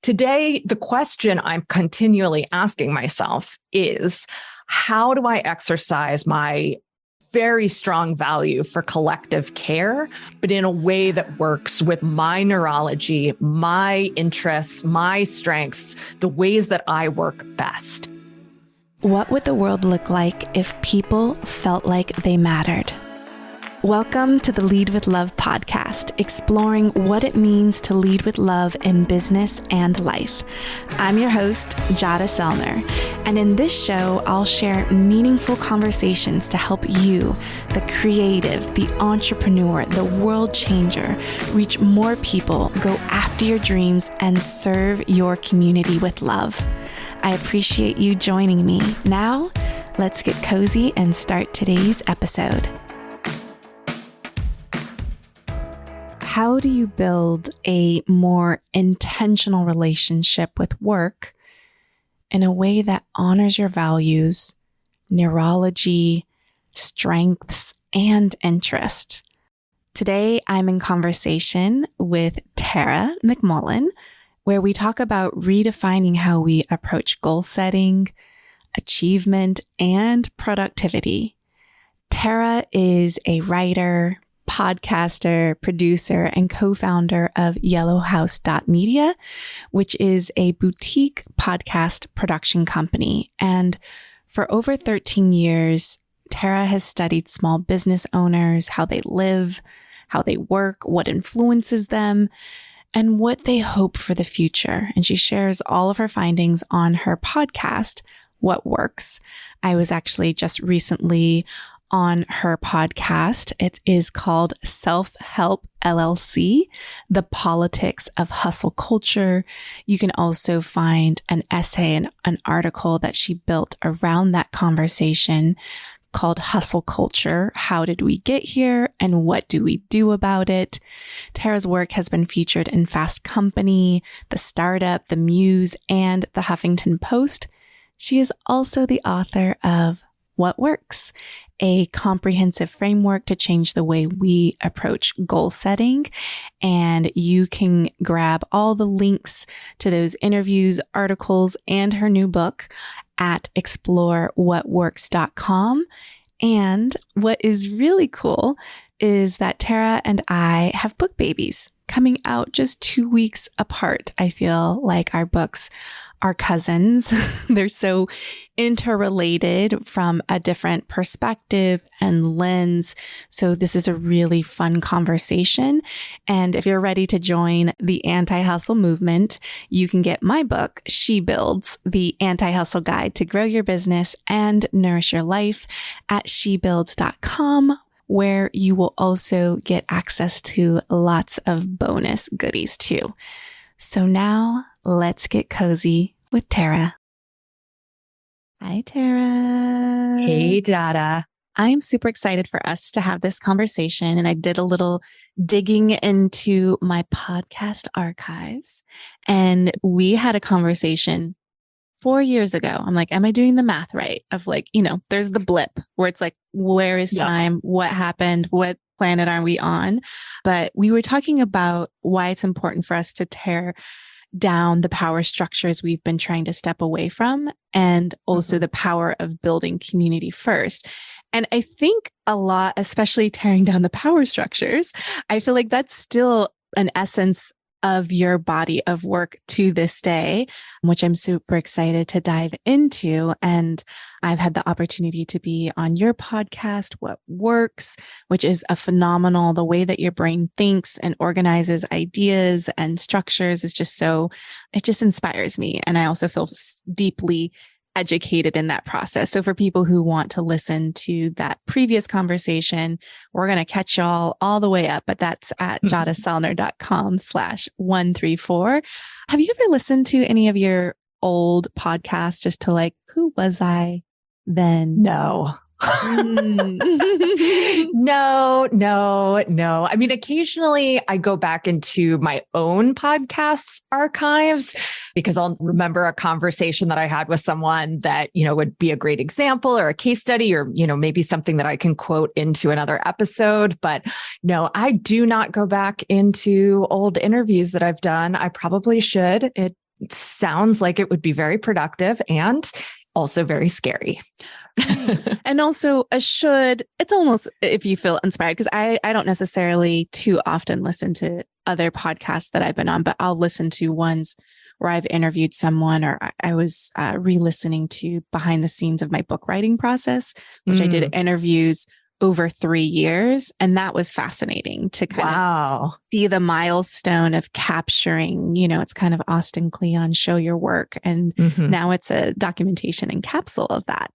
Today, the question I'm continually asking myself is, how do I exercise my very strong value for collective care, but in a way that works with my neurology, my interests, my strengths, the ways that I work best? What would the world look like if people felt like they mattered? Welcome to the Lead with Love podcast, exploring what it means to lead with love in business and life. I'm your host, Jada Selner, and in this show, I'll share meaningful conversations to help you, the creative, the entrepreneur, the world changer, reach more people, go after your dreams, and serve your community with love. I appreciate you joining me. Now, let's get cozy and start today's episode. How do you build a more intentional relationship with work in a way that honors your values, neurology, strengths, and interest? Today, I'm in conversation with Tara McMullin, where we talk about redefining how we approach goal setting, achievement, and productivity. Tara is a writer, podcaster, producer, and co-founder of YellowHouse.Media, which is a boutique podcast production company. And for over 13 years, Tara has studied small business owners, how they live, how they work, what influences them, and what they hope for the future. And she shares all of her findings on her podcast, What Works. I was actually just recently on her podcast. It is called Self-Help LLC, The Politics of Hustle Culture. You can also find an essay and an article that she built around that conversation called Hustle Culture. How did we get here and what do we do about it? Tara's work has been featured in Fast Company, The Startup, The Muse, and the Huffington Post. She is also the author of What Works, a comprehensive framework to change the way we approach goal setting. And you can grab all the links to those interviews, articles, and her new book at explorewhatworks.com. And what is really cool is that Tara and I have book babies coming out just 2 weeks apart. I feel like our books are cousins. They're so interrelated from a different perspective and lens. So this is a really fun conversation. And if you're ready to join the anti-hustle movement, you can get my book, She Builds, the Anti-Hustle Guide to Grow Your Business and Nourish Your Life at shebuilds.com, where you will also get access to lots of bonus goodies too. So now let's get cozy with Tara. Hi, Tara. Hey, Jada. I'm super excited for us to have this conversation. And I did a little digging into my podcast archives. And we had a conversation 4 years ago. I'm like, am I doing the math right? Of like, there's the blip where it's like, where is time? What happened? What planet are we on? But we were talking about why it's important for us to tear down the power structures we've been trying to step away from, and also the power of building community first. And I think a lot, especially tearing down the power structures, I feel like that's still an essence of your body of work to this day, which I'm super excited to dive into. And I've had the opportunity to be on your podcast, What Works, which is a phenomenal, the way that your brain thinks and organizes ideas and structures is just it just inspires me. And I also feel deeply educated in that process. So for people who want to listen to that previous conversation, we're going to catch y'all all the way up, but that's at jadaselner.com/134. Have you ever listened to any of your old podcasts just to like, who was I then? No. No. I mean, occasionally I go back into my own podcast archives because I'll remember a conversation that I had with someone that, would be a great example or a case study or, maybe something that I can quote into another episode. But no, I do not go back into old interviews that I've done. I probably should. It It sounds like it would be very productive and also very scary. And also it's almost if you feel inspired, because I don't necessarily too often listen to other podcasts that I've been on, but I'll listen to ones where I've interviewed someone, or I was re-listening to behind the scenes of my book writing process, which I did interviews over 3 years. And that was fascinating to kind of see the milestone of capturing, it's kind of Austin Kleon, show your work. And now it's a documentation and capsule of that.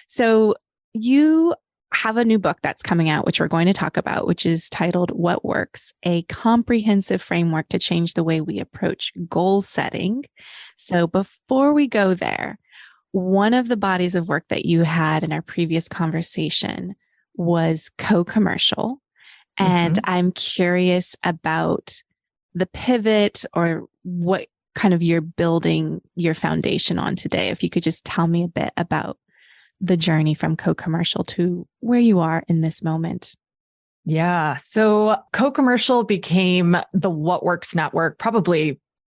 So you have a new book that's coming out, which we're going to talk about, which is titled What Works? A Comprehensive Framework to Change the Way We Approach Goal Setting. So before we go there, one of the bodies of work that you had in our previous conversation was co-commercial. And I'm curious about the pivot, or what kind of you're building your foundation on today. If you could just tell me a bit about the journey from co-commercial to where you are in this moment. Yeah. So co-commercial became the What Works network.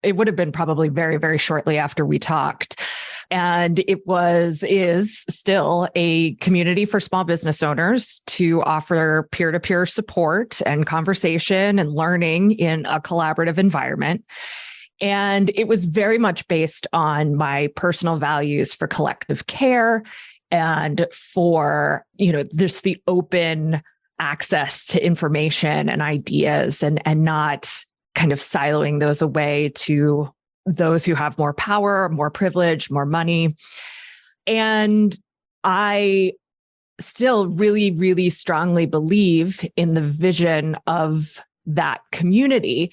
It would have been probably very, very shortly after we talked. And is still a community for small business owners to offer peer-to-peer support and conversation and learning in a collaborative environment. And it was very much based on my personal values for collective care and for, just the open access to information and ideas, and not kind of siloing those away to those who have more power, more privilege, more money. And I still really, really strongly believe in the vision of that community.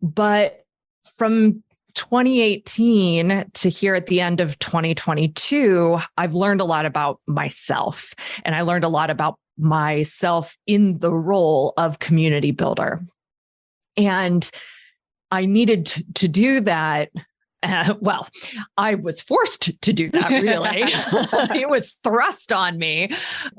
But from 2018 to here at the end of 2022, I've learned a lot about myself, and I learned a lot about myself in the role of community builder. And I needed to do that. I was forced to do that, really. It was thrust on me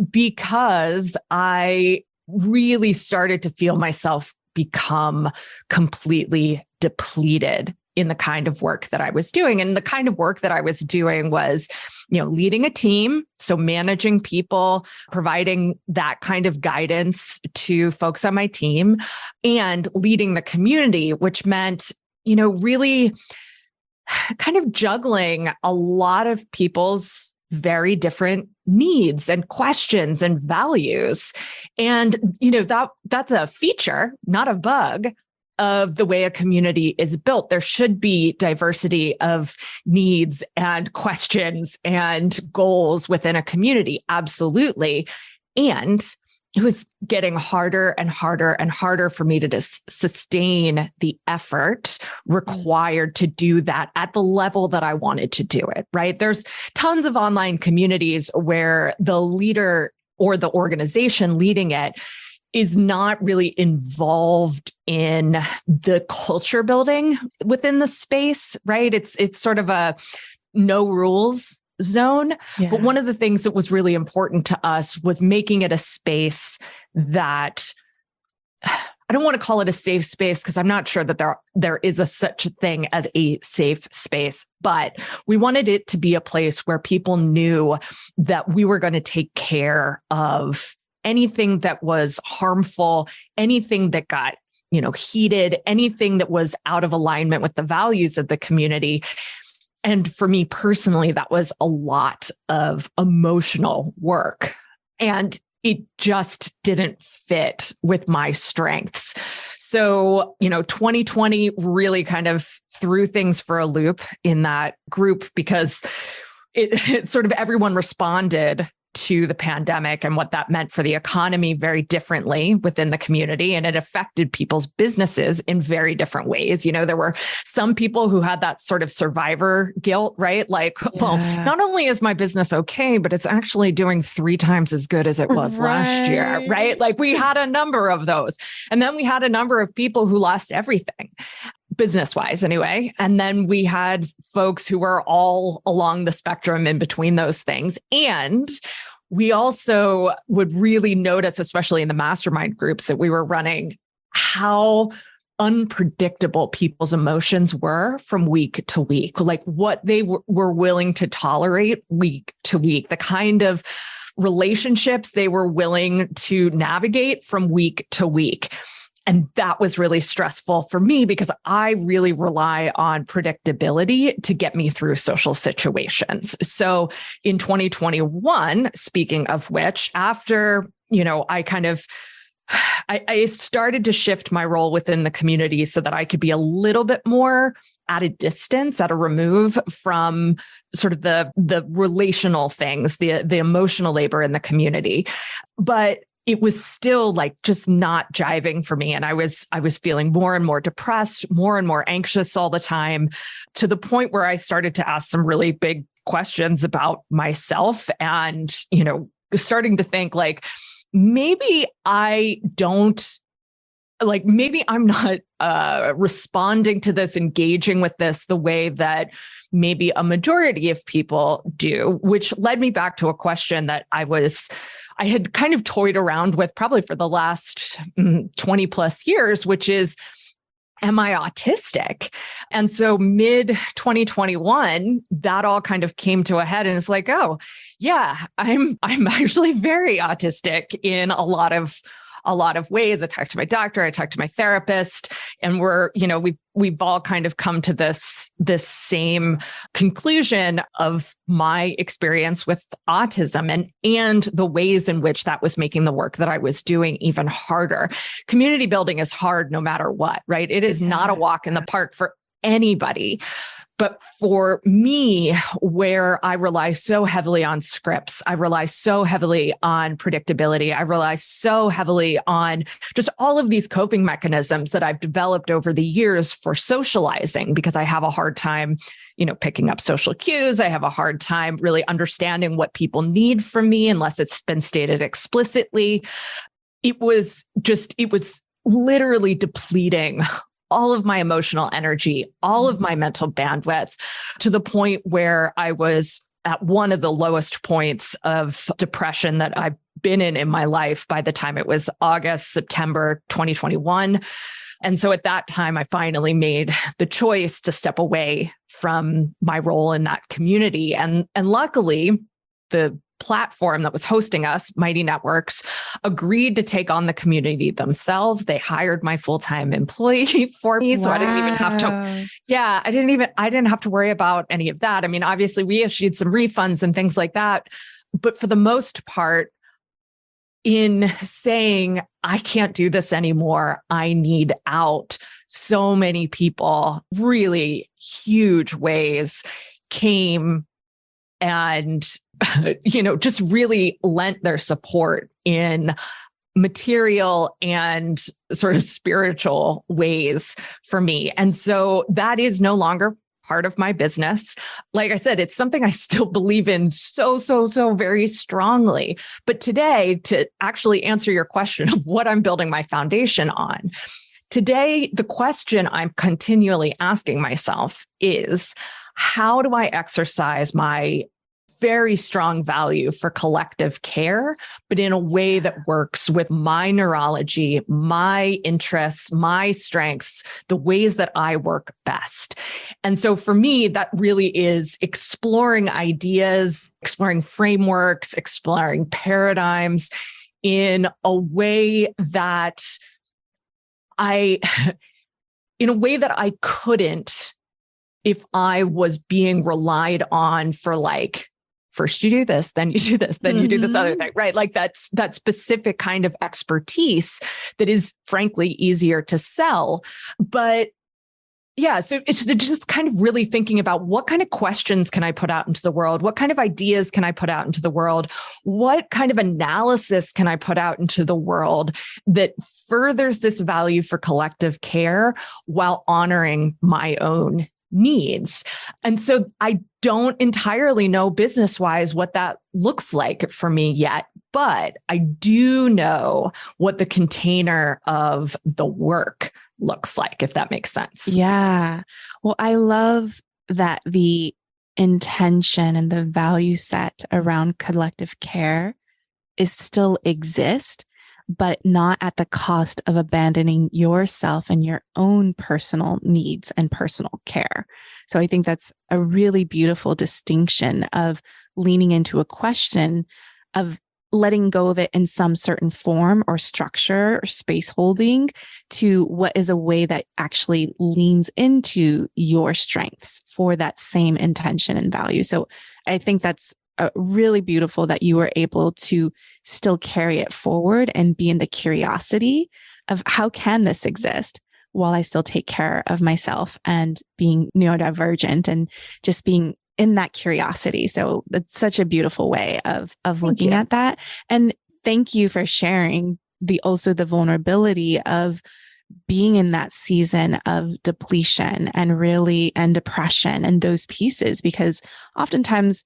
because I really started to feel myself become completely depleted in the kind of work that I was doing. And the kind of work that I was doing was, leading a team. So managing people, providing that kind of guidance to folks on my team, and leading the community, which meant, really kind of juggling a lot of people's very different needs and questions and values. And, that's a feature, not a bug, of the way a community is built. There should be diversity of needs and questions and goals within a community. Absolutely. And it was getting harder and harder and harder for me to sustain the effort required to do that at the level that I wanted to do it, right? There's tons of online communities where the leader or the organization leading it is not really involved in the culture building within the space, right? It's sort of a no rules zone. Yeah. But one of the things that was really important to us was making it a space that, I don't want to call it a safe space because I'm not sure that there is such a thing as a safe space, but we wanted it to be a place where people knew that we were going to take care of anything that was harmful, anything that got, heated, anything that was out of alignment with the values of the community. And for me personally, that was a lot of emotional work. And it just didn't fit with my strengths. So, 2020 really kind of threw things for a loop in that group because it sort of everyone responded to the pandemic and what that meant for the economy very differently within the community. And it affected people's businesses in very different ways. There were some people who had that sort of survivor guilt, right? Like, well, not only is my business okay, but it's actually doing 3 times as good as it was last year, right? Like we had a number of those. And then we had a number of people who lost everything, business-wise anyway. And then we had folks who were all along the spectrum in between those things. And we also would really notice, especially in the mastermind groups that we were running, how unpredictable people's emotions were from week to week, like what they were willing to tolerate week to week, the kind of relationships they were willing to navigate from week to week. And that was really stressful for me because I really rely on predictability to get me through social situations. So in 2021, speaking of which, after, I started to shift my role within the community so that I could be a little bit more at a distance, at a remove from sort of the relational things, the emotional labor in the community. But it was still like just not jiving for me. And I was feeling more and more depressed, more and more anxious all the time, to the point where I started to ask some really big questions about myself and, starting to think like, maybe I'm not responding to this, engaging with this the way that maybe a majority of people do, which led me back to a question that I had kind of toyed around with probably for the last 20 plus years, which is, am I autistic? And so mid 2021, that all kind of came to a head, and it's like, oh yeah, I'm actually very autistic in a lot of ways. I talked to my doctor, I talked to my therapist, and we've all kind of come to this same conclusion of my experience with autism and the ways in which that was making the work that I was doing even harder. Community building is hard no matter what, right? It is not a walk in the park for anybody. But for me, where I rely so heavily on scripts, I rely so heavily on predictability, I rely so heavily on just all of these coping mechanisms that I've developed over the years for socializing, because I have a hard time, picking up social cues. I have a hard time really understanding what people need from me unless it's been stated explicitly. It was literally depleting all of my emotional energy, all of my mental bandwidth, to the point where I was at one of the lowest points of depression that I've been in my life by the time it was September 2021. And so at that time, I finally made the choice to step away from my role in that community. And luckily, the platform that was hosting us, Mighty Networks, agreed to take on the community themselves. They hired my full-time employee for me. So I didn't even have to, I didn't have to worry about any of that. I mean, obviously we issued some refunds and things like that, but for the most part, in saying, I can't do this anymore, I need out, so many people, really huge ways, came and just really lent their support in material and sort of spiritual ways for me. And so that is no longer part of my business. Like I said, it's something I still believe in so very strongly. But today, to actually answer your question of what I'm building my foundation on, today, the question I'm continually asking myself is, how do I exercise my very strong value for collective care, but in a way that works with my neurology, my interests, my strengths, the ways that I work best? And so for me, that really is exploring ideas, exploring frameworks, exploring paradigms in a way that I couldn't if I was being relied on for like, first you do this, then you do this, then you do this other thing, right? Like that specific kind of expertise that is frankly easier to sell. But yeah, so it's just kind of really thinking about what kind of questions can I put out into the world? What kind of ideas can I put out into the world? What kind of analysis can I put out into the world that furthers this value for collective care while honoring my own needs? And so I don't entirely know business-wise what that looks like for me yet, but I do know what the container of the work looks like, if that makes sense. Yeah. Well, I love that the intention and the value set around collective care is still exist, but not at the cost of abandoning yourself and your own personal needs and personal care. So I think that's a really beautiful distinction of leaning into a question of letting go of it in some certain form or structure or space holding to what is a way that actually leans into your strengths for that same intention and value. So I think that's really beautiful that you were able to still carry it forward and be in the curiosity of how can this exist while I still take care of myself and being neurodivergent and just being in that curiosity. So it's such a beautiful way of looking at that. And thank you for sharing also the vulnerability of being in that season of depletion and depression and those pieces, because oftentimes,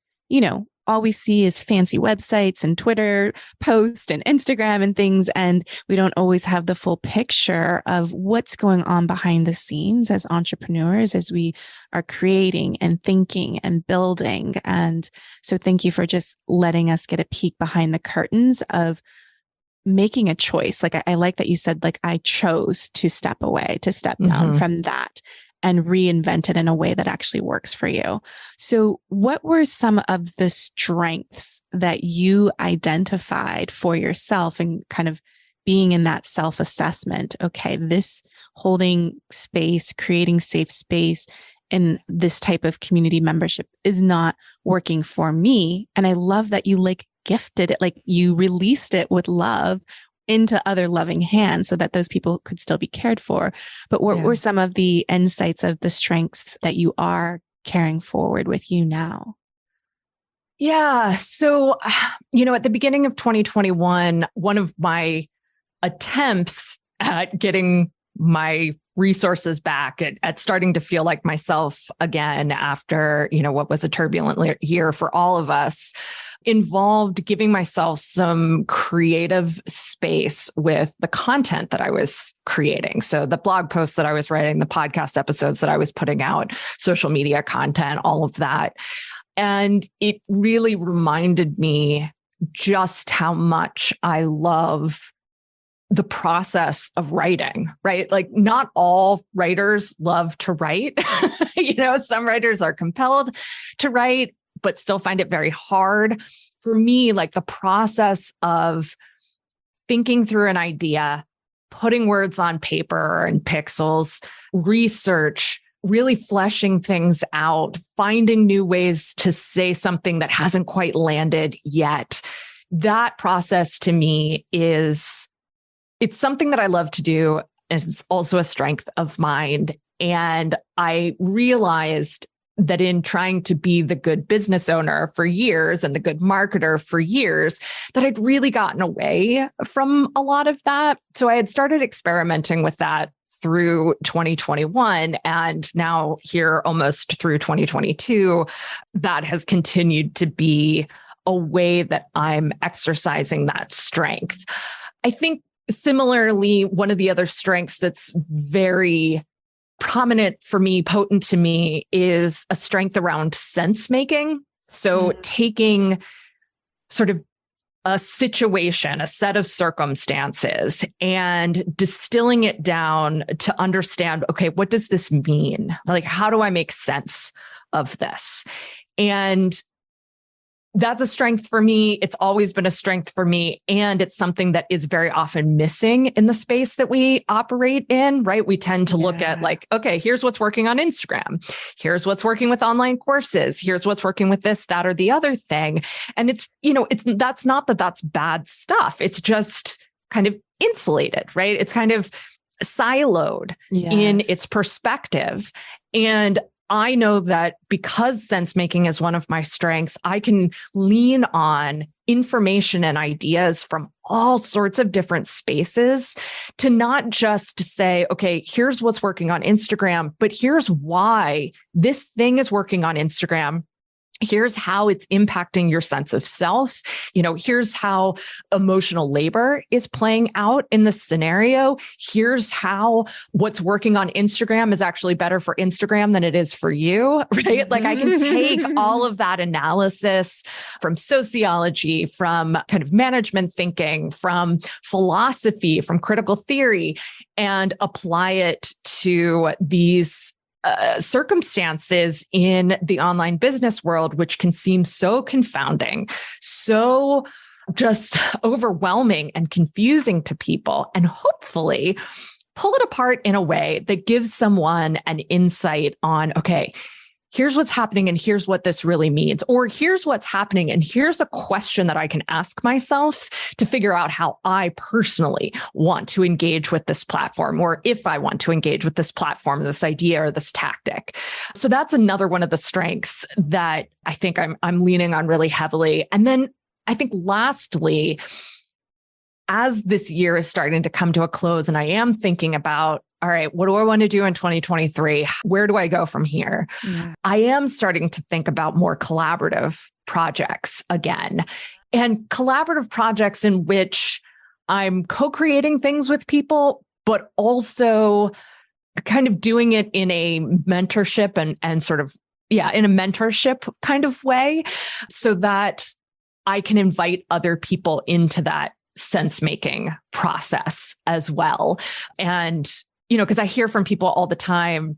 all we see is fancy websites and Twitter posts and Instagram and things. And we don't always have the full picture of what's going on behind the scenes as entrepreneurs, as we are creating and thinking and building. And so thank you for just letting us get a peek behind the curtains of making a choice. Like, I like that you said, like, I chose to step away, to step down from that and reinvent it in a way that actually works for you. So what were some of the strengths that you identified for yourself and kind of being in that self-assessment? Okay, this holding space, creating safe space in this type of community membership is not working for me. And I love that you gifted it, like you released it with love into other loving hands so that those people could still be cared for. But what were some of the insights of the strengths that you are carrying forward with you now? Yeah. So, at the beginning of 2021, one of my attempts at getting my resources back, at starting to feel like myself again after, what was a turbulent year for all of us, involved giving myself some creative space with the content that I was creating. So the blog posts that I was writing, the podcast episodes that I was putting out, social media content, all of that. And it really reminded me just how much I love the process of writing, right? Like, not all writers love to write. Some writers are compelled to write, but still find it very hard. For me, like, the process of thinking through an idea, putting words on paper and pixels, research, really fleshing things out, finding new ways to say something that hasn't quite landed yet. That process to me it's something that I love to do. And it's also a strength of mine. And I realized that in trying to be the good business owner for years and the good marketer for years, that I'd really gotten away from a lot of that. So I had started experimenting with that through 2021. And now here almost through 2022, that has continued to be a way that I'm exercising that strength. I think similarly, one of the other strengths that's very prominent for me, potent to me, is a strength around sense making. So taking sort of a situation, a set of circumstances, and distilling it down to understand, okay, what does this mean? Like, how do I make sense of this? And that's a strength for me. It's always been a strength for me. And it's something that is very often missing in the space that we operate in, right? We tend to look at like, okay, here's what's working on Instagram. Here's what's working with online courses. Here's what's working with this, that, or the other thing. And that's not that that's bad stuff. It's just kind of insulated, right? It's kind of siloed in its perspective. And I know that because sense making is one of my strengths, I can lean on information and ideas from all sorts of different spaces to not just say, okay, here's what's working on Instagram, but here's why this thing is working on Instagram. Here's how it's impacting your sense of self. Here's how emotional labor is playing out in this scenario. Here's how what's working on Instagram is actually better for Instagram than it is for you, right? Like I can take all of that analysis from sociology, from kind of management thinking, from philosophy, from critical theory, and apply it to these circumstances in the online business world, which can seem so confounding, so just overwhelming and confusing to people, and hopefully pull it apart in a way that gives someone an insight on, okay, here's what's happening and here's what this really means, or here's what's happening and here's a question that I can ask myself to figure out how I personally want to engage with this platform, or if I want to engage with this platform, this idea, or this tactic. So that's another one of the strengths that I think I'm leaning on really heavily. And then I think lastly, as this year is starting to come to a close and I am thinking about, all right, what do I want to do in 2023? Where do I go from here? Yeah. I am starting to think about more collaborative projects again, and collaborative projects in which I'm co-creating things with people, but also kind of doing it in a mentorship and sort of, in a mentorship kind of way, so that I can invite other people into that sense-making process as well. And because I hear from people all the time,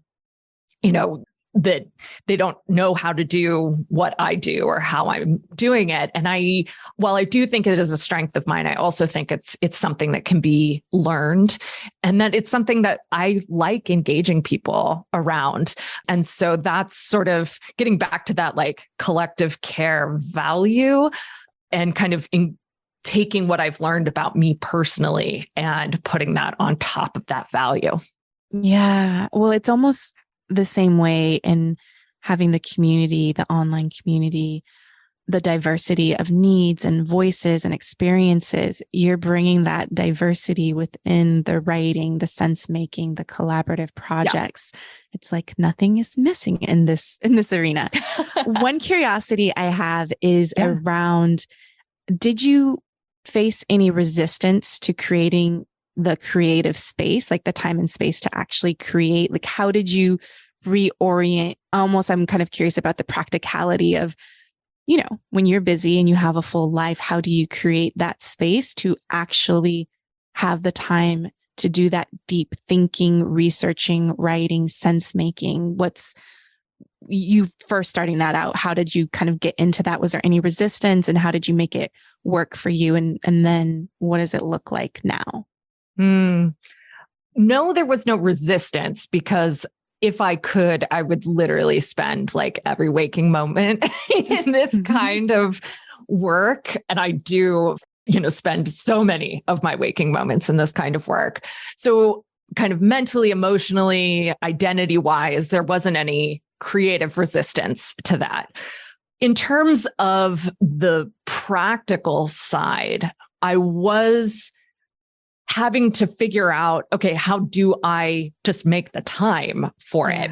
that they don't know how to do what I do or how I'm doing it. And while I do think it is a strength of mine, I also think it's something that can be learned, and that it's something that I like engaging people around. And so that's sort of getting back to that like collective care value, and kind of taking what I've learned about me personally and putting that on top of that value. Yeah. Well, it's almost the same way in having the community, the online community, the diversity of needs and voices and experiences. You're bringing that diversity within the writing, the sense making, the collaborative projects. Yeah. It's like nothing is missing in this arena. One curiosity I have is around, did you face any resistance to creating the creative space, like the time and space to actually create? Like, how did you reorient? Almost, I'm kind of curious about the practicality of, when you're busy and you have a full life, how do you create that space to actually have the time to do that deep thinking, researching, writing, sense making? You first starting that out, how did you kind of get into that? Was there any resistance, and how did you make it work for you? And then what does it look like now? No, there was no resistance, because if I could, I would literally spend like every waking moment in this kind of work. And I do, spend so many of my waking moments in this kind of work. So kind of mentally, emotionally, identity-wise, there wasn't any creative resistance to that. In terms of the practical side, I was having to figure out, okay, how do I just make the time for it?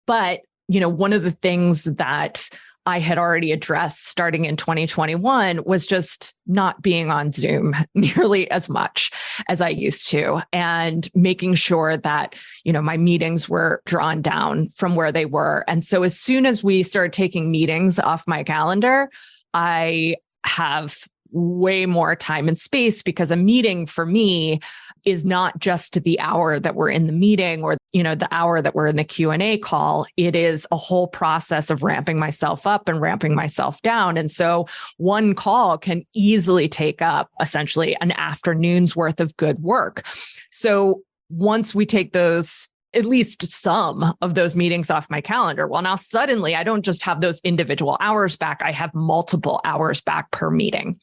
But, one of the things that I had already addressed starting in 2021 was just not being on Zoom nearly as much as I used to, and making sure that, my meetings were drawn down from where they were. And so as soon as we started taking meetings off my calendar, I have way more time and space, because a meeting for me is not just the hour that we're in the meeting, or, the hour that we're in the Q&A call. It is a whole process of ramping myself up and ramping myself down. And so one call can easily take up essentially an afternoon's worth of good work. So once we take those, at least some of those meetings off my calendar, well, now suddenly I don't just have those individual hours back. I have multiple hours back per meeting.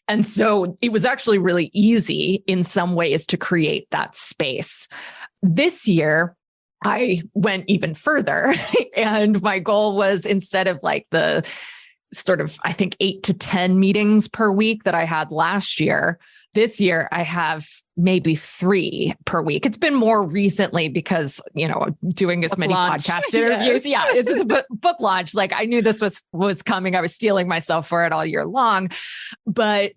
And so it was actually really easy in some ways to create that space. This year, I went even further. And my goal was, instead of like the sort of, I think, 8 to 10 meetings per week that I had last year, this year I have maybe 3 per week. It's been more recently because, doing as many podcast interviews. Yes. Yeah, it's a book launch. Like I knew this was coming. I was steeling myself for it all year long. But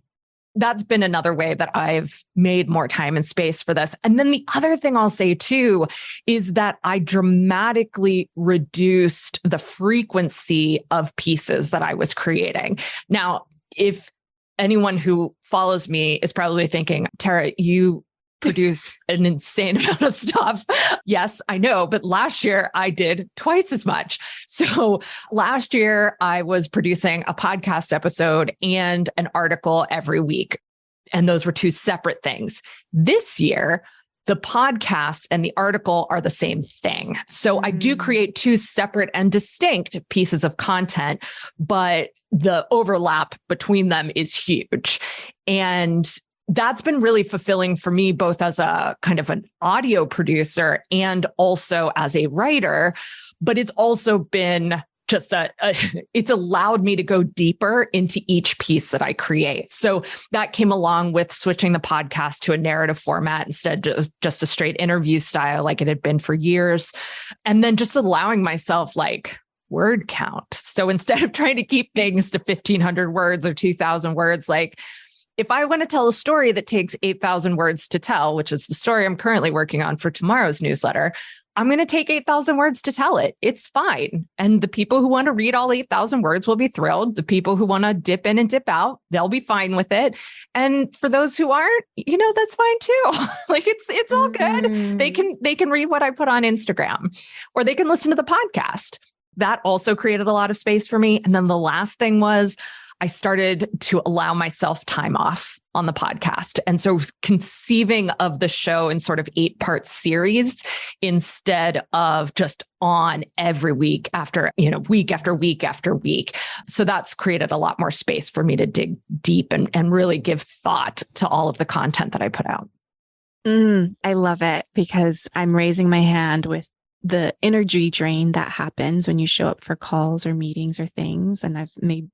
that's been another way that I've made more time and space for this. And then the other thing I'll say too is that I dramatically reduced the frequency of pieces that I was creating. Now, if anyone who follows me is probably thinking, Tara, you produce an insane amount of stuff. Yes, I know. But last year I did twice as much. So last year I was producing a podcast episode and an article every week. And those were 2 separate things. This year, the podcast and the article are the same thing. So I do create 2 separate and distinct pieces of content, but the overlap between them is huge. And that's been really fulfilling for me, both as a kind of an audio producer and also as a writer. But it's also been just it's allowed me to go deeper into each piece that I create. So that came along with switching the podcast to a narrative format instead of just a straight interview style like it had been for years. And then just allowing myself word count. So instead of trying to keep things to 1,500 words or 2,000 words, if I want to tell a story that takes 8,000 words to tell, which is the story I'm currently working on for tomorrow's newsletter, I'm going to take 8,000 words to tell it. It's fine. And the people who want to read all 8,000 words will be thrilled. The people who want to dip in and dip out, they'll be fine with it. And for those who aren't, that's fine too. It's all good. They can read what I put on Instagram, or they can listen to the podcast. That also created a lot of space for me. And then the last thing was I started to allow myself time off on the podcast. And so conceiving of the show in sort of 8-part series instead of just on every week after, week after week after week. So that's created a lot more space for me to dig deep and really give thought to all of the content that I put out. I love it because I'm raising my hand with the energy drain that happens when you show up for calls or meetings or things. And I've made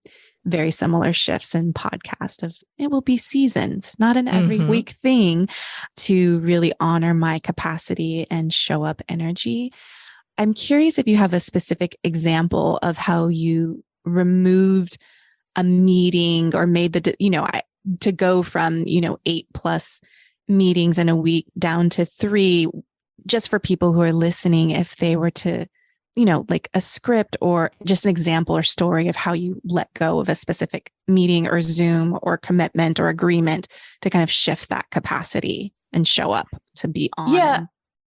very similar shifts in podcast of it will be seasoned, not an every week thing, to really honor my capacity and show up energy. I'm curious if you have a specific example of how you removed a meeting or made to go from, 8+ meetings in a week down to 3, just for people who are listening, if they were to, like a script or just an example or story of how you let go of a specific meeting or Zoom or commitment or agreement to kind of shift that capacity and show up to be on.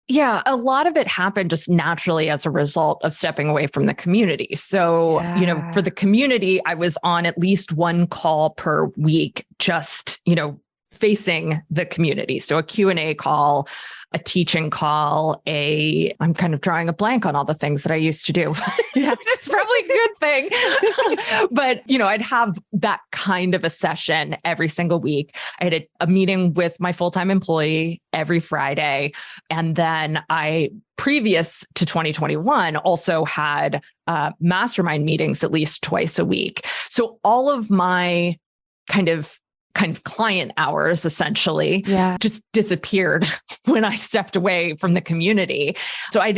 Yeah. A lot of it happened just naturally as a result of stepping away from the community. So, for the community, I was on at least 1 call per week, just, facing the community. So a Q&A call, a teaching call, I'm kind of drawing a blank on all the things that I used to do, which is probably a good thing. But, I'd have that kind of a session every single week. I had a meeting with my full-time employee every Friday. And then previous to 2021, also had mastermind meetings at least twice a week. So all of my kind of client hours essentially just disappeared when I stepped away from the community. So I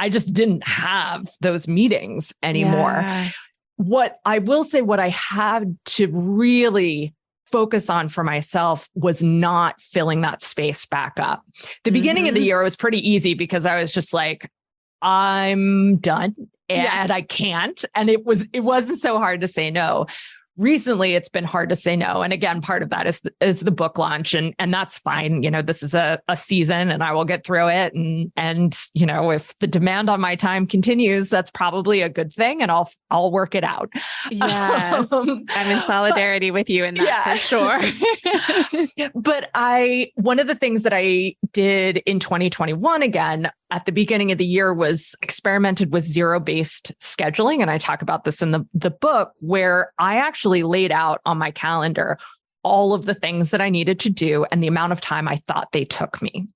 just didn't have those meetings anymore. Yeah. What I will say, what I had to really focus on for myself was not filling that space back up. The beginning of the year was pretty easy because I was just like, I'm done and I can't. And it wasn't so hard to say no. Recently, it's been hard to say no. And again, part of that is the book launch. And that's fine. This is a season and I will get through it. And if the demand on my time continues, that's probably a good thing and I'll work it out. Yes. I'm in solidarity with you in that for sure. But one of the things that I did in 2021, again, at the beginning of the year, was experimented with zero-based scheduling. And I talk about this in the book, where I actually laid out on my calendar all of the things that I needed to do and the amount of time I thought they took me,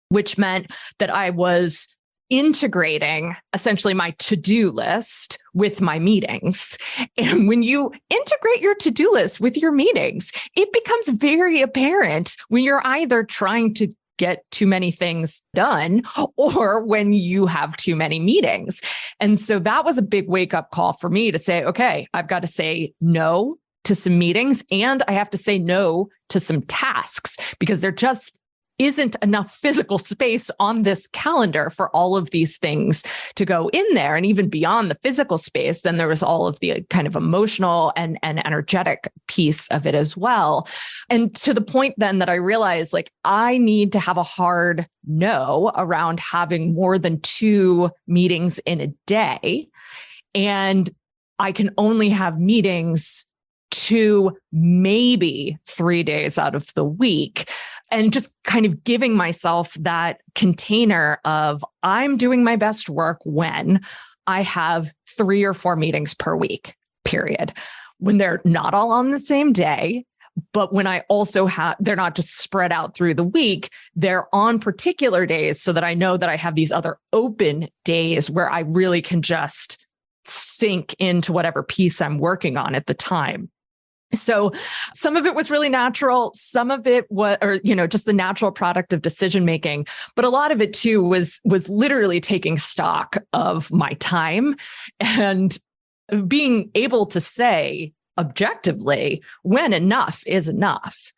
which meant that I was integrating essentially my to-do list with my meetings. And when you integrate your to-do list with your meetings, it becomes very apparent when you're either trying to get too many things done or when you have too many meetings. And so that was a big wake-up call for me to say, okay, I've got to say no to some meetings and I have to say no to some tasks because there just isn't enough physical space on this calendar for all of these things to go in there. And even beyond the physical space, then there was all of the kind of emotional and energetic piece of it as well. And to the point then that I realized like, I need to have a hard no around having more than 2 meetings in a day. And I can only have meetings 2, maybe 3 days out of the week. And just kind of giving myself that container of I'm doing my best work when I have 3 or 4 meetings per week, period. When they're not all on the same day, but when I also have, they're not just spread out through the week, they're on particular days so that I know that I have these other open days where I really can just sink into whatever piece I'm working on at the time. So some of it was really natural. Some of it was, just the natural product of decision making. But a lot of it too was literally taking stock of my time and being able to say objectively when enough is enough.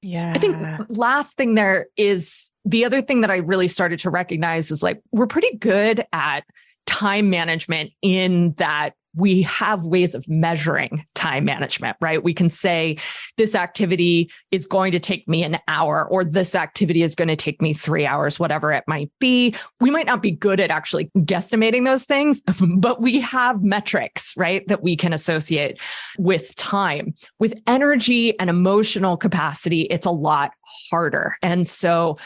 Yeah. I think last thing there is the other thing that I really started to recognize is like, we're pretty good at time management in that we have ways of measuring time management, right? We can say this activity is going to take me an hour, or this activity is going to take me 3 hours, whatever it might be. We might not be good at actually guesstimating those things, but we have metrics, right, that we can associate with time. With energy and emotional capacity, it's a lot harder. And so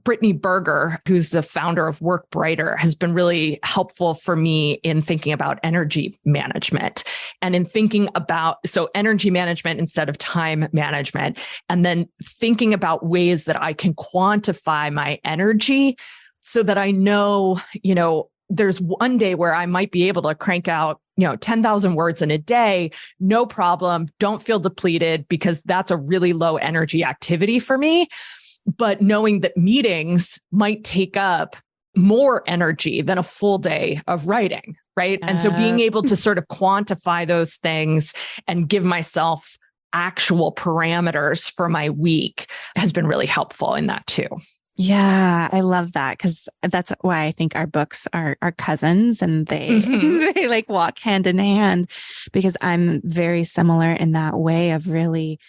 Brittany Berger, who's the founder of Work Brighter, has been really helpful for me in thinking about energy management and in thinking about, so energy management instead of time management, and then thinking about ways that I can quantify my energy so that I know, there's one day where I might be able to crank out 10,000 words in a day, no problem. Don't feel depleted because that's a really low energy activity for me. But knowing that meetings might take up more energy than a full day of writing, right? And so being able to sort of quantify those things and give myself actual parameters for my week has been really helpful in that too. Yeah, I love that because that's why I think our books are cousins and they they like walk hand in hand, because I'm very similar in that way of really,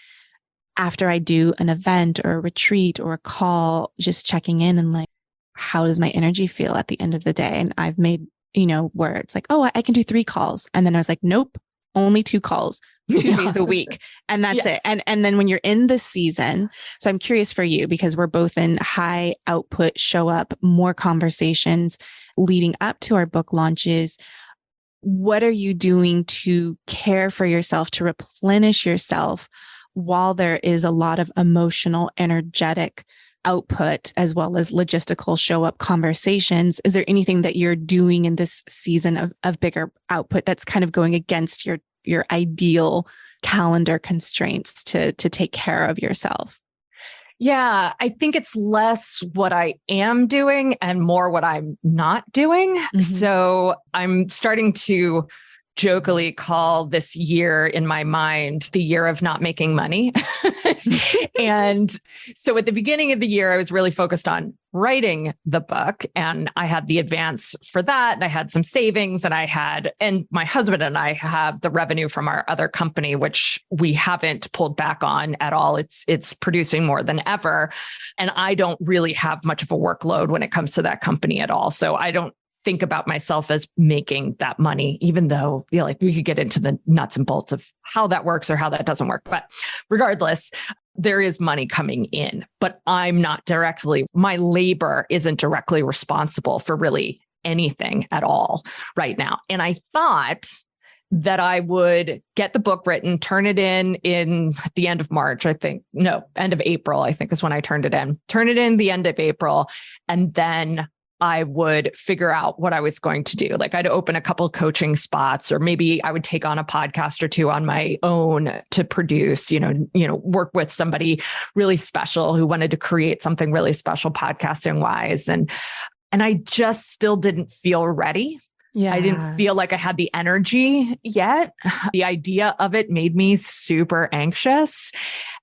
after I do an event or a retreat or a call, just checking in and like, how does my energy feel at the end of the day? And I've made, where it's like, oh, I can do 3 calls. And then I was like, nope, only 2 calls, 2 days a week. And that's it. And then when you're in this season, so I'm curious for you, because we're both in high output, show up, more conversations leading up to our book launches. What are you doing to care for yourself, to replenish yourself while there is a lot of emotional, energetic output, as well as logistical show up conversations? Is there anything that you're doing in this season of bigger output that's kind of going against your ideal calendar constraints to take care of yourself? Yeah, I think it's less what I am doing and more what I'm not doing. Mm-hmm. So I'm starting to jokingly call this year in my mind the year of not making money. And so at the beginning of the year, I was really focused on writing the book, and I had the advance for that. And I had some savings, and my husband and I have the revenue from our other company, which we haven't pulled back on at all. It's producing more than ever. And I don't really have much of a workload when it comes to that company at all. So I don't think about myself as making that money, even though we could get into the nuts and bolts of how that works or how that doesn't work. But regardless, there is money coming in, but my labor isn't directly responsible for really anything at all right now. And I thought that I would get the book written, turn it in the end of March, end of April, I think is when I turned it in the end of April. And then I would figure out what I was going to do. Like I'd open a couple coaching spots, or maybe I would take on a podcast or two on my own to produce, work with somebody really special who wanted to create something really special podcasting wise. And I just still didn't feel ready. Yeah. I didn't feel like I had the energy yet. The idea of it made me super anxious.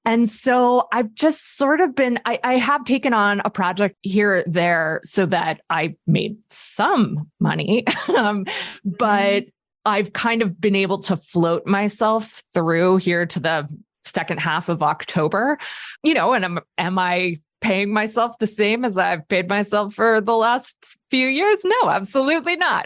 And so I've just sort of been, I have taken on a project here or there so that I made some money, but I've kind of been able to float myself through here to the second half of October, and am I paying myself the same as I've paid myself for the last few years? No, absolutely not.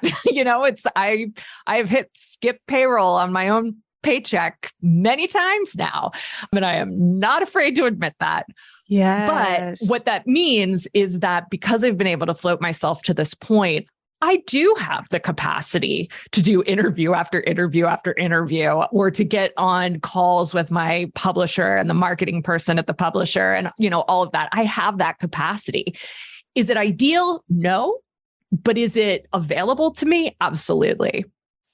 I've hit skip payroll on my own paycheck many times now. And I am not afraid to admit that. Yes. But what that means is that because I've been able to float myself to this point, I do have the capacity to do interview after interview after interview, or to get on calls with my publisher and the marketing person at the publisher and, all of that. I have that capacity. Is it ideal? No. But is it available to me? Absolutely.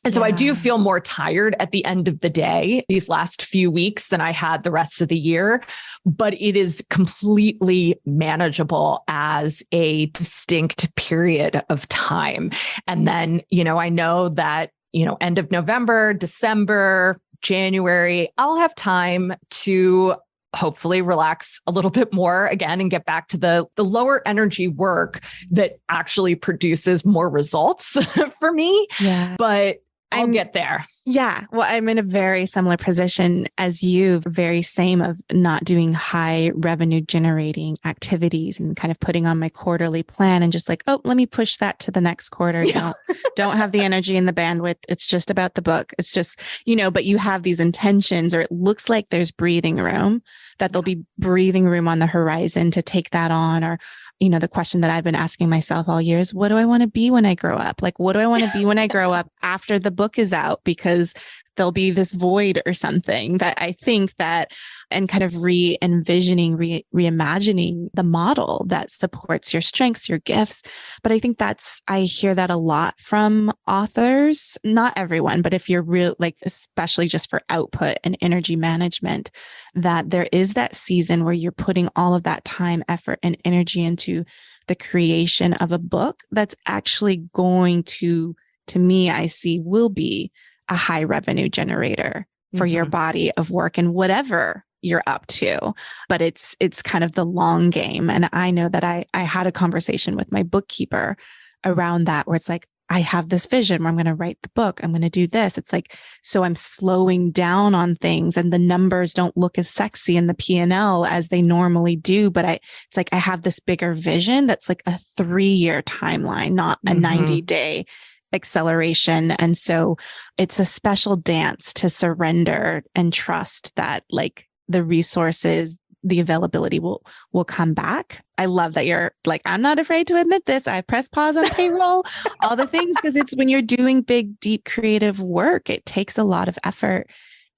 And so I do feel more tired at the end of the day these last few weeks than I had the rest of the year, but it is completely manageable as a distinct period of time. And then, I know that, end of November, December, January, I'll have time to hopefully relax a little bit more again and get back to the lower energy work that actually produces more results for me. Yeah. But I'll get there. Yeah. Well, I'm in a very similar position as you, very same of not doing high revenue generating activities and kind of putting on my quarterly plan and just like, oh, let me push that to the next quarter. Yeah. Don't have the energy and the bandwidth. It's just about the book. It's just, but you have these intentions, or it looks like there's breathing room, that there'll be breathing room on the horizon to take that on. Or, the question that I've been asking myself all year is, what do I want to be when I grow up? Like, what do I want to be when I grow up after the book is out? Because there'll be this void or something that I think that, and kind of re-envisioning, reimagining the model that supports your strengths, your gifts. But I think I hear that a lot from authors, not everyone, but if you're real, like, especially just for output and energy management, that there is that season where you're putting all of that time, effort, and energy into the creation of a book that's actually going to me, I see, will be a high revenue generator for your body of work and whatever you're up to. But it's kind of the long game. And I know that I had a conversation with my bookkeeper around that, where it's like, I have this vision where I'm going to write the book. I'm going to do this. It's like, so I'm slowing down on things and the numbers don't look as sexy in the P&L as they normally do. But it's like, I have this bigger vision that's like a 3-year timeline, not a 90-day acceleration. And so it's a special dance to surrender and trust that, like, the resources, the availability will come back. I love that you're like, I'm not afraid to admit this. I press pause on payroll, all the things, because it's when you're doing big, deep creative work, it takes a lot of effort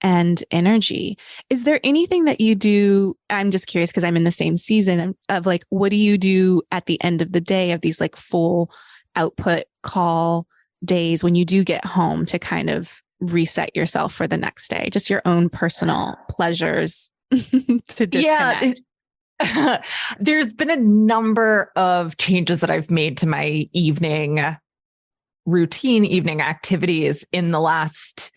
and energy. Is there anything that you do? I'm just curious because I'm in the same season of like, what do you do at the end of the day of these like full output call days when you do get home to kind of reset yourself for the next day? Just your own personal pleasures to disconnect. Yeah, there's been a number of changes that I've made to my evening routine, evening activities in the last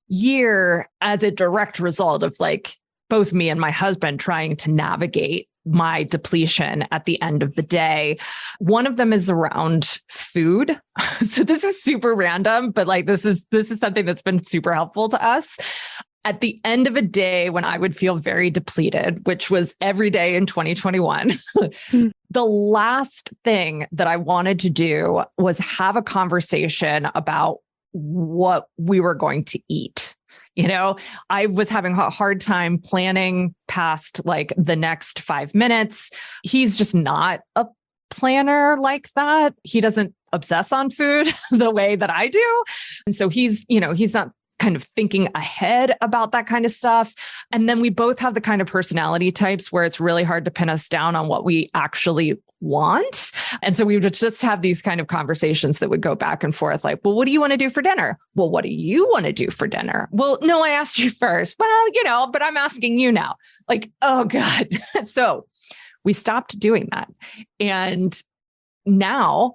year as a direct result of like both me and my husband trying to navigate my depletion at the end of the day. One of them is around food. So this is super random, but like this is something that's been super helpful to us. At the end of a day when I would feel very depleted, which was every day in 2021, the last thing that I wanted to do was have a conversation about what we were going to eat. I was having a hard time planning past like the next 5 minutes. He's just not a planner like that. He doesn't obsess on food the way that I do. And so he's not kind of thinking ahead about that kind of stuff. And then we both have the kind of personality types where it's really hard to pin us down on what we actually want. And so we would just have these kind of conversations that would go back and forth like, well, what do you want to do for dinner? Well, what do you want to do for dinner? Well, no, I asked you first. Well, but I'm asking you now. Like, oh God. So we stopped doing that. And now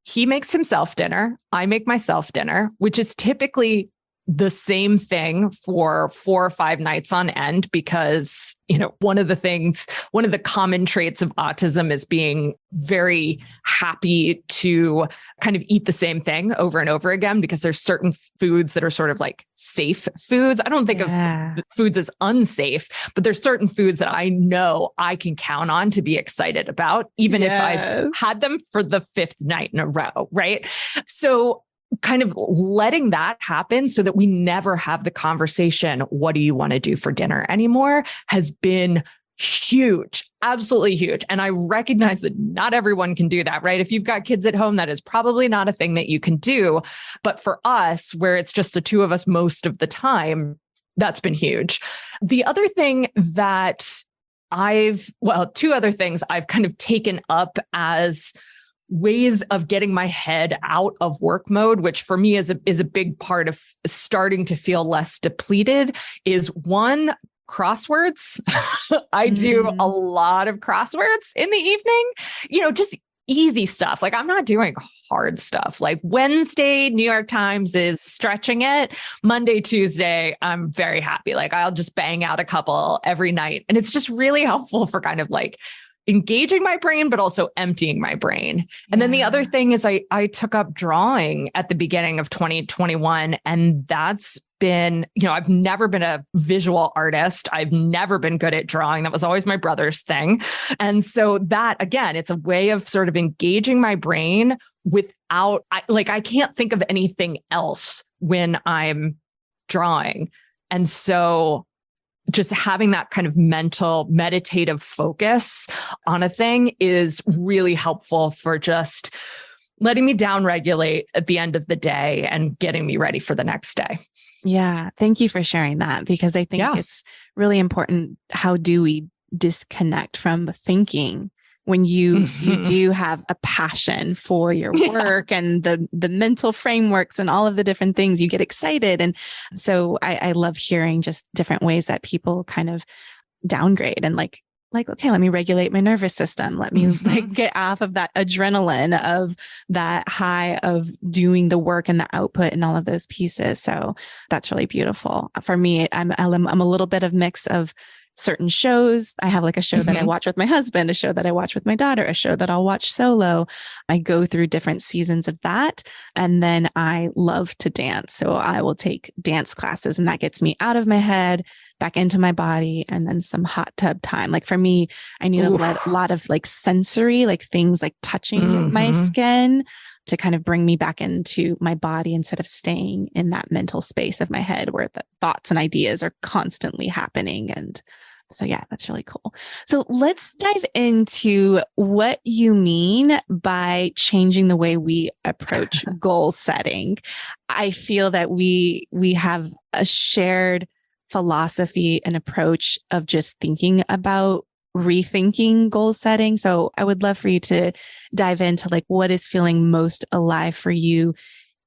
he makes himself dinner. I make myself dinner, which is typically the same thing for 4 or 5 nights on end, because, one of the common traits of autism is being very happy to kind of eat the same thing over and over again, because there's certain foods that are sort of like safe foods. I don't think of foods as unsafe, but there's certain foods that I know I can count on to be excited about, even if I've had them for the 5th night in a row, right? So kind of letting that happen so that we never have the conversation, what do you want to do for dinner anymore, has been huge, absolutely huge. And I recognize that not everyone can do that, right? If you've got kids at home, that is probably not a thing that you can do. But for us, where it's just the 2 of us most of the time, that's been huge. The other thing that 2 other things I've kind of taken up as ways of getting my head out of work mode, which for me is a big part of starting to feel less depleted, is one, crosswords. I do a lot of crosswords in the evening, just easy stuff. Like, I'm not doing hard stuff. Like Wednesday, New York Times is stretching it. Monday, Tuesday, I'm very happy. Like, I'll just bang out a couple every night. And it's just really helpful for kind of like engaging my brain, but also emptying my brain. And then the other thing is I took up drawing at the beginning of 2021. And that's been, I've never been a visual artist. I've never been good at drawing. That was always my brother's thing. And so that, again, it's a way of sort of engaging my brain without, I can't think of anything else when I'm drawing. And so just having that kind of mental meditative focus on a thing is really helpful for just letting me down regulate at the end of the day and getting me ready for the next day. Yeah. Thank you for sharing that, because I think it's really important. How do we disconnect from thinking when you do have a passion for your work and the mental frameworks and all of the different things, you get excited. And so I love hearing just different ways that people kind of downgrade and like, okay, let me regulate my nervous system. Let me get off of that adrenaline of that high of doing the work and the output and all of those pieces. So that's really beautiful. For me, I'm a little bit of mix of certain shows. I have like a show that I watch with my husband, a show that I watch with my daughter, a show that I'll watch solo. I go through different seasons of that. And then I love to dance. So I will take dance classes, and that gets me out of my head, back into my body, and then some hot tub time. Like for me, I need a lot of like sensory, like things like touching my skin to kind of bring me back into my body instead of staying in that mental space of my head where the thoughts and ideas are constantly happening. And so, yeah, that's really cool. So let's dive into what you mean by changing the way we approach goal setting. I feel that we have a shared philosophy and approach of just thinking about rethinking goal setting. So I would love for you to dive into like what is feeling most alive for you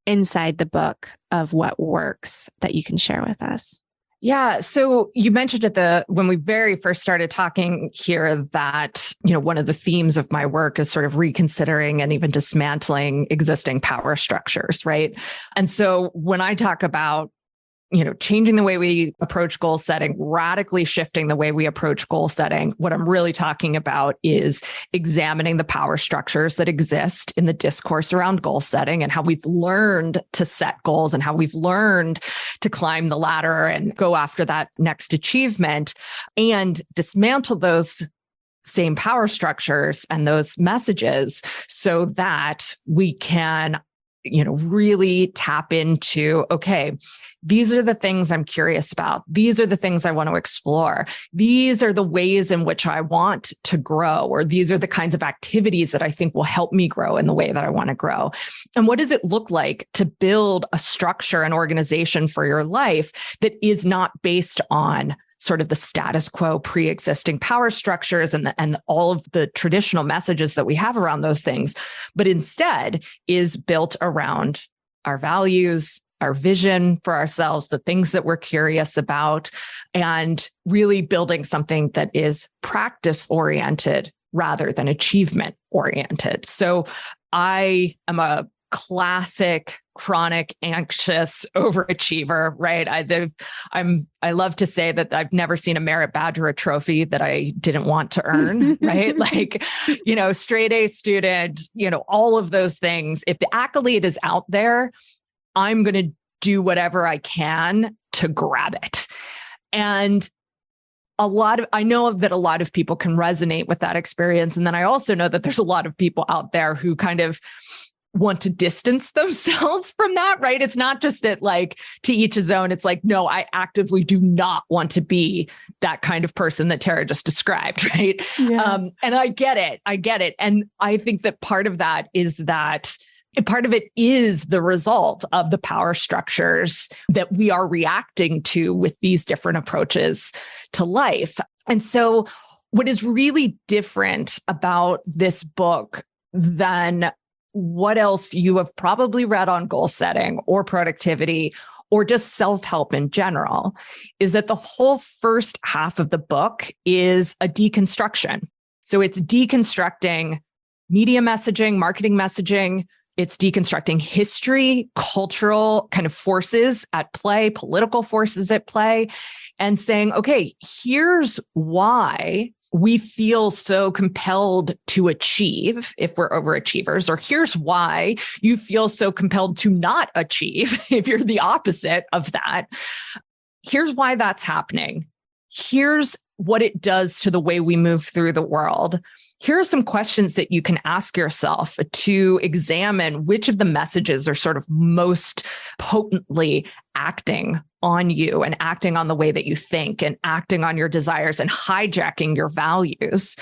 inside the book of what works that you can share with us. Yeah. So you mentioned when we very first started talking here that, one of the themes of my work is sort of reconsidering and even dismantling existing power structures, right? And so when I talk about changing the way we approach goal setting, radically shifting the way we approach goal setting, what I'm really talking about is examining the power structures that exist in the discourse around goal setting and how we've learned to set goals and how we've learned to climb the ladder and go after that next achievement, and dismantle those same power structures and those messages so that we can really tap into, okay, these are the things I'm curious about. These are the things I want to explore. These are the ways in which I want to grow, or these are the kinds of activities that I think will help me grow in the way that I want to grow. And what does it look like to build a structure and organization for your life that is not based on sort of the status quo pre-existing power structures and all of the traditional messages that we have around those things, but instead is built around our values, our vision for ourselves, the things that we're curious about, and really building something that is practice-oriented rather than achievement-oriented. So I am a classic chronic anxious overachiever, right? I love to say that I've never seen a merit badge or a trophy that I didn't want to earn, right? Like, straight A student, all of those things. If the accolade is out there, I'm going to do whatever I can to grab it. And I know that a lot of people can resonate with that experience. And then I also know that there's a lot of people out there who kind of want to distance themselves from that, right? It's not just that like to each his own. It's like, no, I actively do not want to be that kind of person that Tara just described, right? Yeah. And I get it. And I think that part of it is the result of the power structures that we are reacting to with these different approaches to life. And so what is really different about this book than what else you have probably read on goal setting or productivity or just self-help in general is that the whole first half of the book is a deconstruction. So it's deconstructing media messaging, marketing messaging. It's deconstructing history, cultural kind of forces at play, political forces at play, and saying, okay, here's why we feel so compelled to achieve if we're overachievers, or here's why you feel so compelled to not achieve if you're the opposite of that. Here's why that's happening. Here's what it does to the way we move through the world. Here are some questions that you can ask yourself to examine which of the messages are sort of most potently acting on you and acting on the way that you think and acting on your desires and hijacking your values.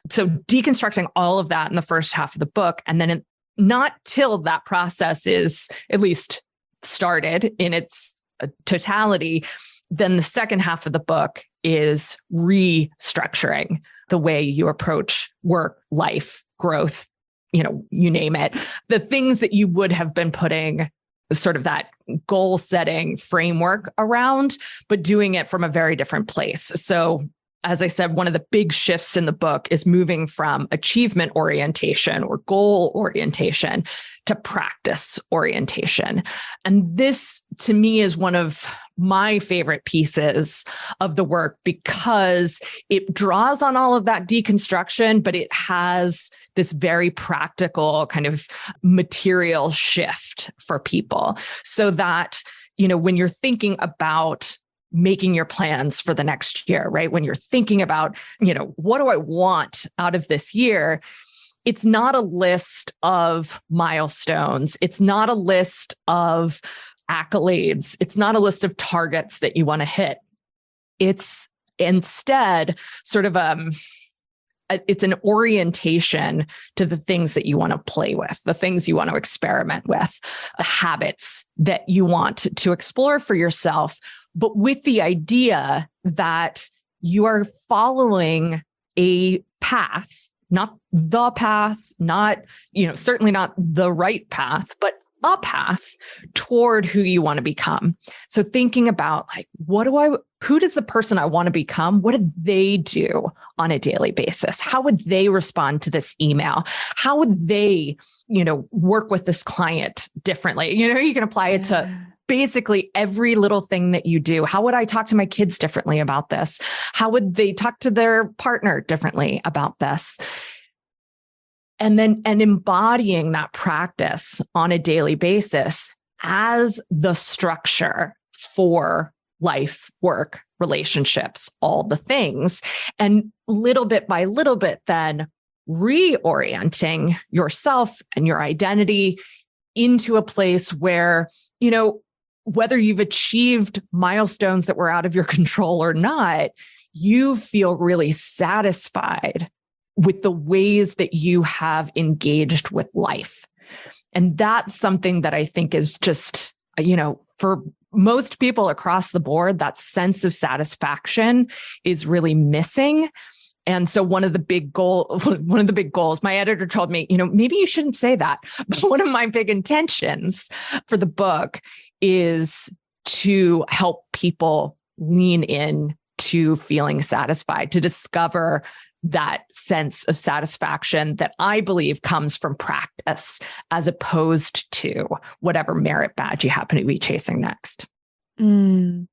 So deconstructing all of that in the first half of the book, and then not till that process is at least started in its totality, then the second half of the book is restructuring the way you approach work, life, growth, you name it. The things that you would have been putting sort of that goal setting framework around, but doing it from a very different place. So as I said, one of the big shifts in the book is moving from achievement orientation or goal orientation to practice orientation. And this, to me, is one of my favorite pieces of the work because it draws on all of that deconstruction, but it has this very practical kind of material shift for people so that, when you're thinking about making your plans for the next year, right? When you're thinking about, what do I want out of this year? It's not a list of milestones. It's not a list of accolades. It's not a list of targets that you want to hit. It's instead sort of it's an orientation to the things that you want to play with, the things you want to experiment with, the habits that you want to explore for yourself, but with the idea that you are following a path, not the path, not, certainly not the right path, but a path toward who you want to become. So thinking about like, who does the person I want to become? What do they do on a daily basis? How would they respond to this email? How would they, work with this client differently? You can apply it to basically every little thing that you do. How would I talk to my kids differently about this? How would they talk to their partner differently about this? And embodying that practice on a daily basis as the structure for life, work, relationships, all the things. And little bit by little bit, then reorienting yourself and your identity into a place where, whether you've achieved milestones that were out of your control or not, you feel really satisfied with the ways that you have engaged with life. And that's something that I think is just, for most people across the board, that sense of satisfaction is really missing. And so one of the big goals, my editor told me, maybe you shouldn't say that. But one of my big intentions for the book is to help people lean in to feeling satisfied, to discover that sense of satisfaction that I believe comes from practice as opposed to whatever merit badge you happen to be chasing next. Can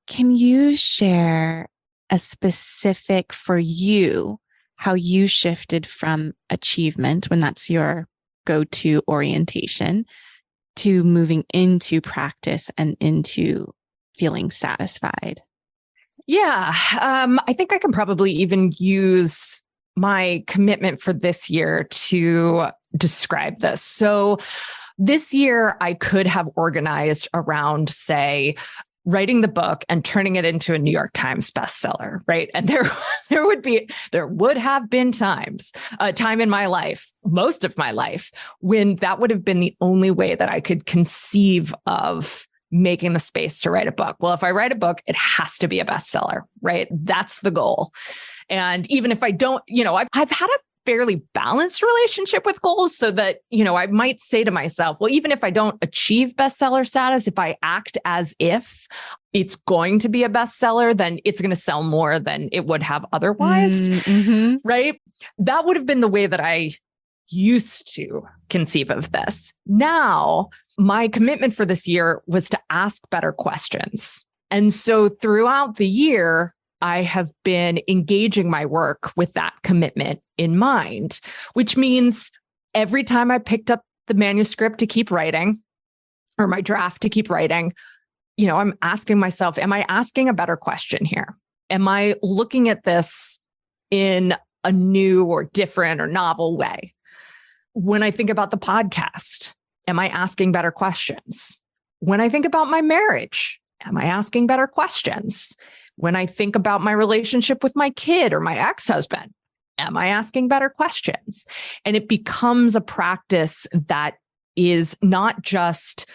you share a specific for you, how you shifted from achievement, when that's your go-to orientation, to moving into practice and into feeling satisfied? Yeah, I think I can probably even use my commitment for this year to describe this. So this year, I could have organized around, say, writing the book and turning it into a New York Times bestseller, right? And there would have been times, time in my life, most of my life, when that would have been the only way that I could conceive of making the space to write a book. Well, if I write a book, it has to be a bestseller, right? That's the goal. And even if I don't, I've had a fairly balanced relationship with goals, so that, I might say to myself, well, even if I don't achieve bestseller status, if I act as if it's going to be a bestseller, then it's going to sell more than it would have otherwise, right? That would have been the way that I used to conceive of this. Now, my commitment for this year was to ask better questions. And so throughout the year, I have been engaging my work with that commitment in mind, which means every time I picked up the manuscript to keep writing, or my draft to keep writing, I'm asking myself, am I asking a better question here? Am I looking at this in a new or different or novel way? When I think about the podcast, am I asking better questions? When I think about my marriage, am I asking better questions? When I think about my relationship with my kid or my ex-husband, am I asking better questions? And it becomes a practice that is not just,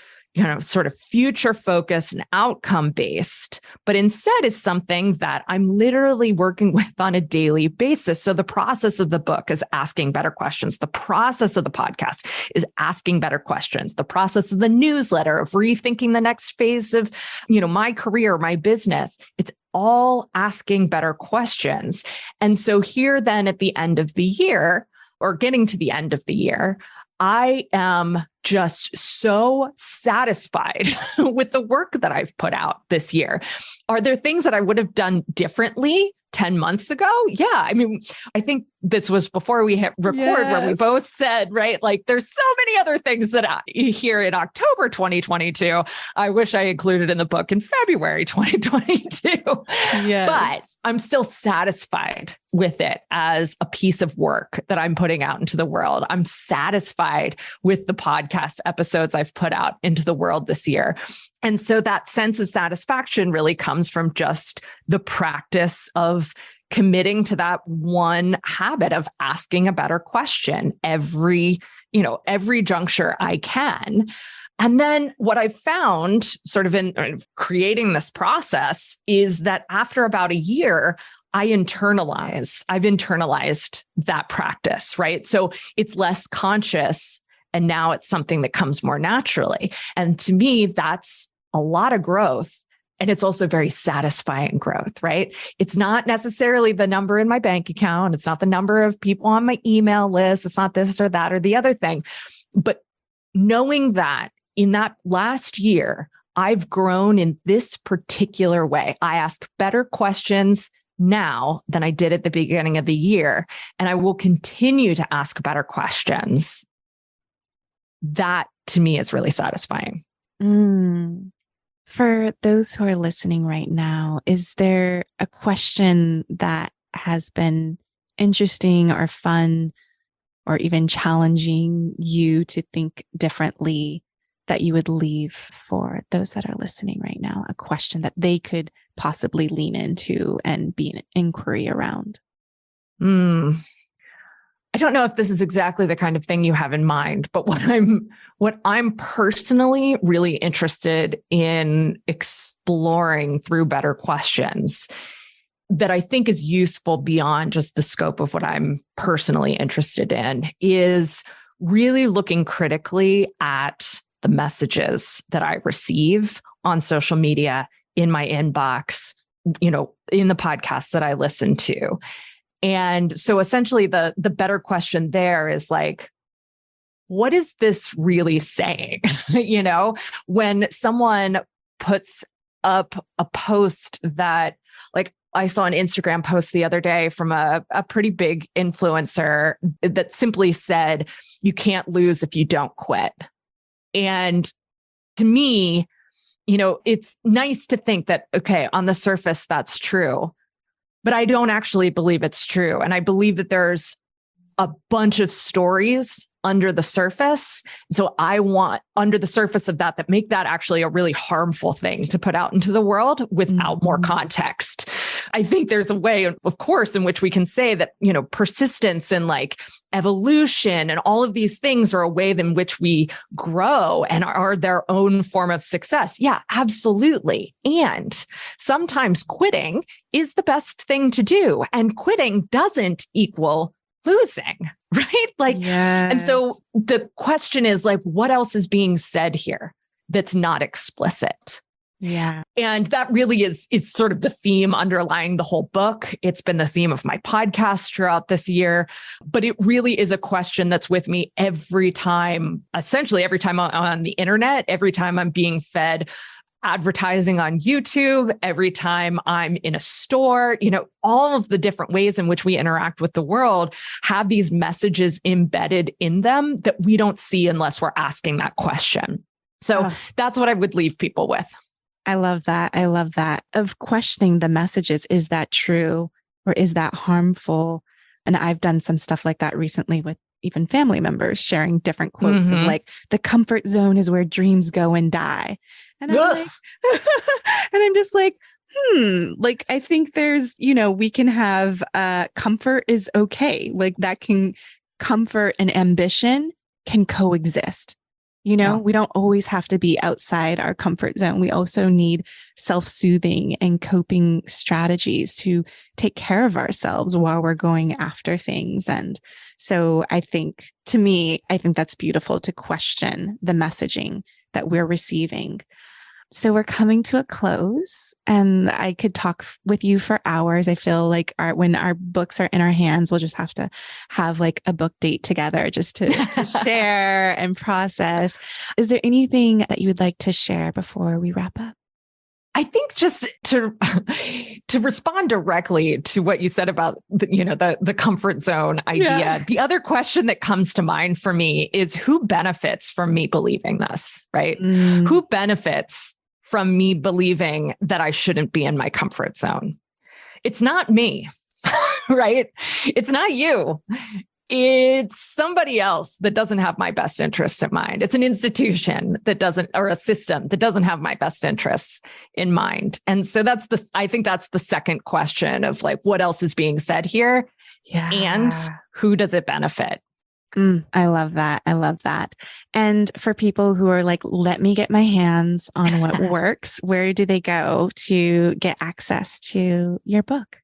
sort of future focused and outcome based, but instead is something that I'm literally working with on a daily basis. So the process of the book is asking better questions. The process of the podcast is asking better questions. The process of the newsletter, of rethinking the next phase of, my career, my business, it's all asking better questions. And so here then at the end of the year, or getting to the end of the year, I am just so satisfied with the work that I've put out this year. Are there things that I would have done differently 10 months ago? Yeah. I mean, I think this was before we hit record where we both said, right? Like there's so many other things that here in October 2022, I wish I included in the book in February 2022. Yes. But I'm still satisfied with it as a piece of work that I'm putting out into the world. I'm satisfied with the podcast episodes I've put out into the world this year. And so that sense of satisfaction really comes from just the practice of committing to that one habit of asking a better question every juncture I can. And then what I've found sort of in creating this process is that after about a year, I've internalized that practice, right? So it's less conscious. And now it's something that comes more naturally. And to me, that's a lot of growth. And it's also very satisfying growth, right? It's not necessarily the number in my bank account. It's not the number of people on my email list. It's not this or that or the other thing. But knowing that in that last year, I've grown in this particular way. I ask better questions now than I did at the beginning of the year. And I will continue to ask better questions. That to me is really satisfying. For those who are listening right now, is there a question that has been interesting or fun or even challenging you to think differently that you would leave for those that are listening right now? A question that they could possibly lean into and be an inquiry around? I I don't know if this is exactly the kind of thing you have in mind, but what I'm personally really interested in exploring through better questions that I think is useful beyond just the scope of what I'm personally interested in is really looking critically at the messages that I receive on social media, in my inbox, in the podcasts that I listen to. And so essentially the better question there is like, what is this really saying? When someone puts up a post that, like, I saw an Instagram post the other day from a pretty big influencer that simply said, you can't lose if you don't quit. And to me, it's nice to think that, okay, on the surface, that's true, but I don't actually believe it's true. And I believe that there's a bunch of stories under the surface. So I want under the surface of that make that actually a really harmful thing to put out into the world without more context. I think there's a way, of course, in which we can say that, persistence and like evolution and all of these things are a way in which we grow and are their own form of success. Yeah, absolutely. And sometimes quitting is the best thing to do. And quitting doesn't equal losing, right? Like, yes. And so the question is like, what else is being said here that's not explicit? Yeah. And that really is sort of the theme underlying the whole book. It's been the theme of my podcast throughout this year, but it really is a question that's with me essentially every time I'm on the internet, every time I'm being fed advertising on YouTube, every time I'm in a store, all of the different ways in which we interact with the world have these messages embedded in them that we don't see unless we're asking that question. So that's what I would leave people with. I love that. I love that. Of questioning the messages. Is that true or is that harmful? And I've done some stuff like that recently with even family members sharing different quotes of like, the comfort zone is where dreams go and die. And I'm like, and I'm just like, like, I think there's, we can have comfort is okay. Like that comfort and ambition can coexist. We don't always have to be outside our comfort zone. We also need self-soothing and coping strategies to take care of ourselves while we're going after things. And so I think that's beautiful to question the messaging that we're receiving. So we're coming to a close and I could talk with you for hours. I feel like when our books are in our hands, we'll just have to have like a book date together just to share and process. Is there anything that you would like to share before we wrap up? I think just to respond directly to what you said about the comfort zone idea. Yeah. The other question that comes to mind for me is who benefits from me believing this, right? Who benefits from me believing that I shouldn't be in my comfort zone? It's not me, right? It's not you. It's somebody else that doesn't have my best interests in mind. It's an institution or a system that doesn't have my best interests in mind. And so I think that's the second question of like, what else is being said here? Yeah. And who does it benefit? I love that. I love that. And for people who are like, let me get my hands on what works, where do they go to get access to your book?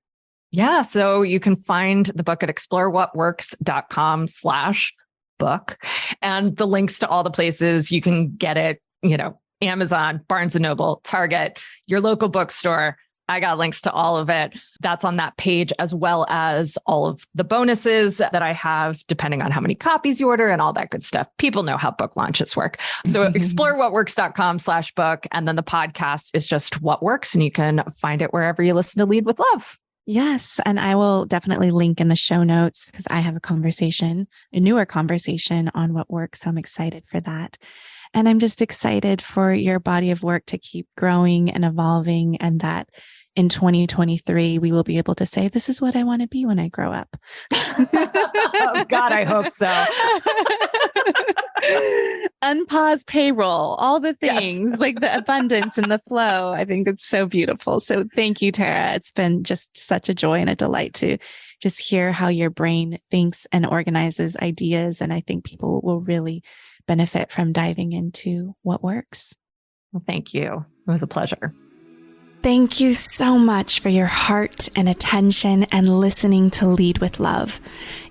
Yeah. So you can find the book at explorewhatworks.com/book. And the links to all the places you can get it, Amazon, Barnes & Noble, Target, your local bookstore. I got links to all of it. That's on that page, as well as all of the bonuses that I have, depending on how many copies you order and all that good stuff. People know how book launches work. So explorewhatworks.com/book. And then the podcast is just What Works. And you can find it wherever you listen to Lead with Love. Yes. And I will definitely link in the show notes because I have a newer conversation on what works. So I'm excited for that. And I'm just excited for your body of work to keep growing and evolving and that in 2023, we will be able to say, this is what I want to be when I grow up. Oh, God, I hope so. Unpause payroll, all the things Yes. like the abundance and the flow. I think it's so beautiful. So thank you, Tara. It's been just such a joy and a delight to just hear how your brain thinks and organizes ideas. And I think people will really benefit from diving into what works. Well, thank you. It was a pleasure. Thank you so much for your heart and attention and listening to Lead with Love.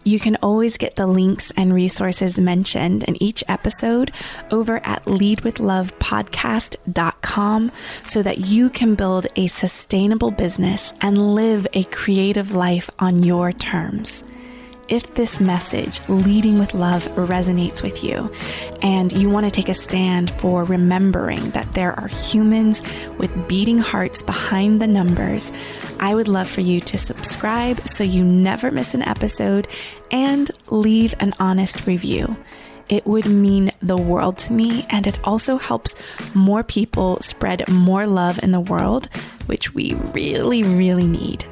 You can always get the links and resources mentioned in each episode over at leadwithlovepodcast.com so that you can build a sustainable business and live a creative life on your terms. If this message, Leading with Love, resonates with you and you want to take a stand for remembering that there are humans with beating hearts behind the numbers, I would love for you to subscribe so you never miss an episode and leave an honest review. It would mean the world to me, and it also helps more people spread more love in the world, which we really, really need.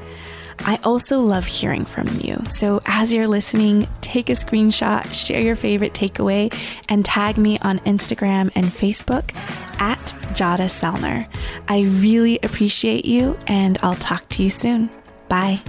I also love hearing from you. So as you're listening, take a screenshot, share your favorite takeaway, and tag me on Instagram and Facebook at Jada Selner. I really appreciate you, and I'll talk to you soon. Bye.